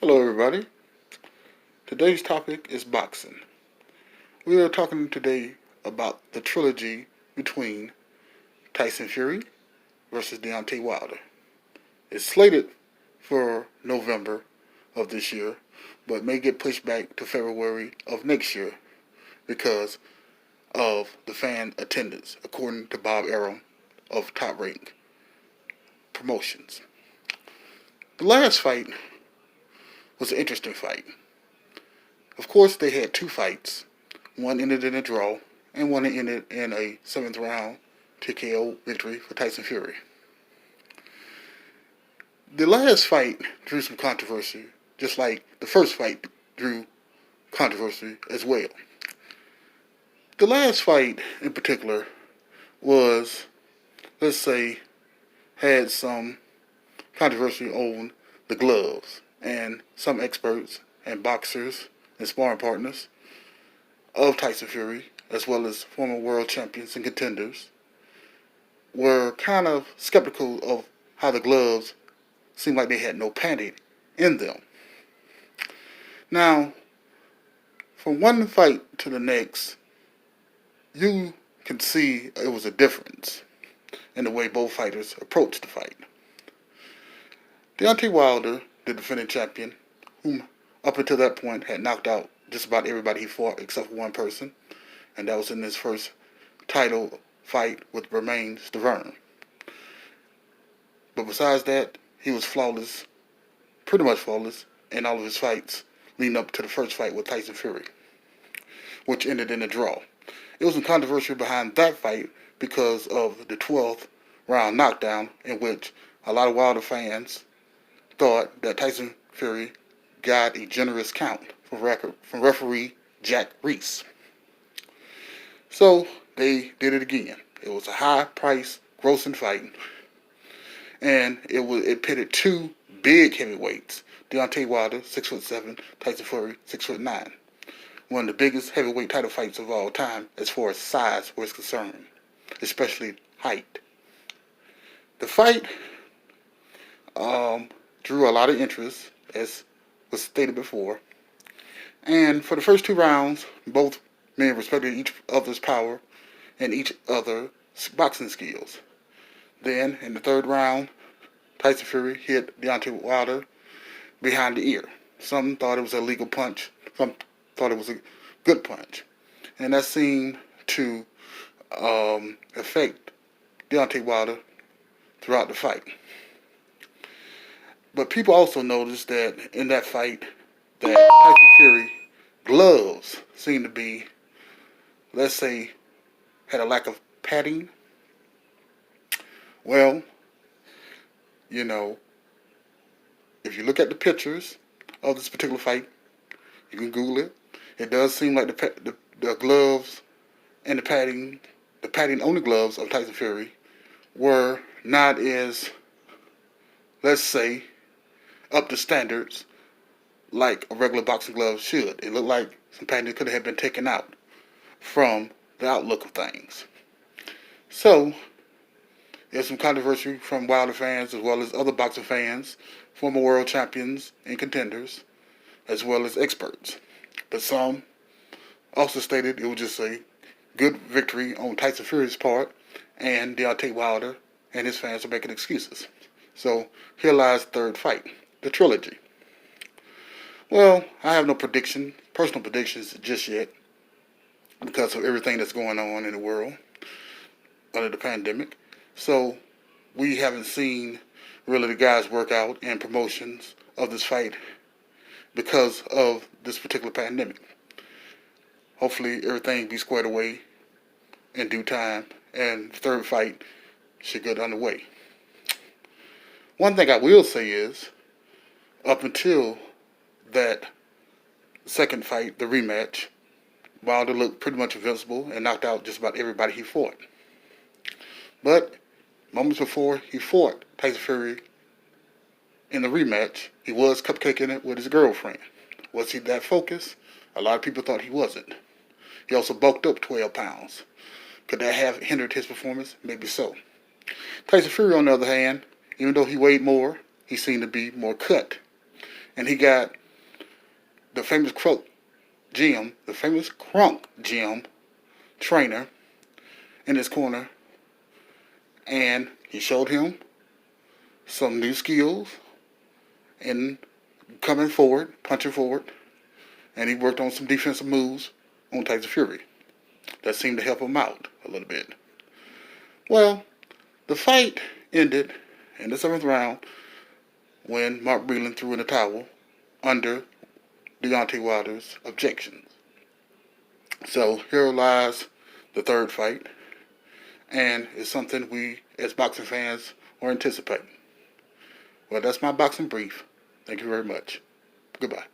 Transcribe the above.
Hello, everybody. Today's topic is boxing. We are talking today about the trilogy between Tyson Fury versus Deontay Wilder. It's slated for November of this year, but may get pushed back to February of next year because of the fan attendance, according to Bob Arum of Top Rank Promotions. The last fight was an interesting fight. Of course, they had two fights. One ended in a draw, and one ended in a seventh round TKO victory for Tyson Fury. The last fight drew some controversy, just like the first fight drew controversy as well. The last fight in particular was, let's say, had some controversy on the gloves, and some experts and boxers and sparring partners of Tyson Fury, as well as former world champions and contenders, were kind of skeptical of how the gloves seemed like they had no padding in them. Now, from one fight to the next, you can see it was a difference in the way both fighters approached the fight. Deontay Wilder, the defending champion, whom up until that point had knocked out just about everybody he fought except for one person, and that was in his first title fight with Bermane Stiverne. But besides that, he was flawless, pretty much flawless, in all of his fights leading up to the first fight with Tyson Fury, which ended in a draw. It was some controversy behind that fight because of the 12th round knockdown, in which a lot of Wilder fans thought that Tyson Fury got a generous count from referee Jack Reese. So they did it again. It was a high price grossing fight, and it pitted two big heavyweights. Deontay Wilder, 6'7", Tyson Fury, 6'9". One of the biggest heavyweight title fights of all time as far as size was concerned, especially height. The fight drew a lot of interest, as was stated before. And for the first two rounds, both men respected each other's power and each other's boxing skills. Then, in the third round, Tyson Fury hit Deontay Wilder behind the ear. Some thought it was a legal punch. Some thought it was a good punch. And that seemed to affect Deontay Wilder throughout the fight. But people also noticed that in that fight, that Tyson Fury gloves seemed to be, let's say, had a lack of padding. Well, you know, if you look at the pictures of this particular fight, you can Google it. It does seem like the gloves and the padding on the gloves of Tyson Fury were not as, let's say, up to standards like a regular boxing glove should. It looked like some padding could have been taken out from the outlook of things. So, there's some controversy from Wilder fans as well as other boxing fans, former world champions and contenders, as well as experts. But some also stated it was just a good victory on Tyson Fury's part, and Deontay Wilder and his fans are making excuses. So here lies the third fight, the trilogy. Well, I have no personal predictions just yet, because of everything that's going on in the world under the pandemic. So we haven't seen really the guys work out in promotions of this fight because of this particular pandemic. Hopefully everything be squared away in due time, and the third fight should get underway. One thing I will say is, up until that second fight, the rematch, Wilder looked pretty much invincible and knocked out just about everybody he fought. But moments before he fought Tyson Fury in the rematch, he was cupcaking it with his girlfriend. Was he that focused? A lot of people thought he wasn't. He also bulked up 12 pounds. Could that have hindered his performance? Maybe so. Tyson Fury, on the other hand, even though he weighed more, he seemed to be more cut and he got the famous Crunk Gym trainer in his corner, and he showed him some new skills in coming forward, punching forward, and he worked on some defensive moves on Tyson Fury that seemed to help him out a little bit. Well, the fight ended in the 7th round when Mark Breland threw in the towel under Deontay Wilder's objections. So here lies the third fight, and it's something we as boxing fans were anticipating. Well, that's my boxing brief. Thank you very much. Goodbye.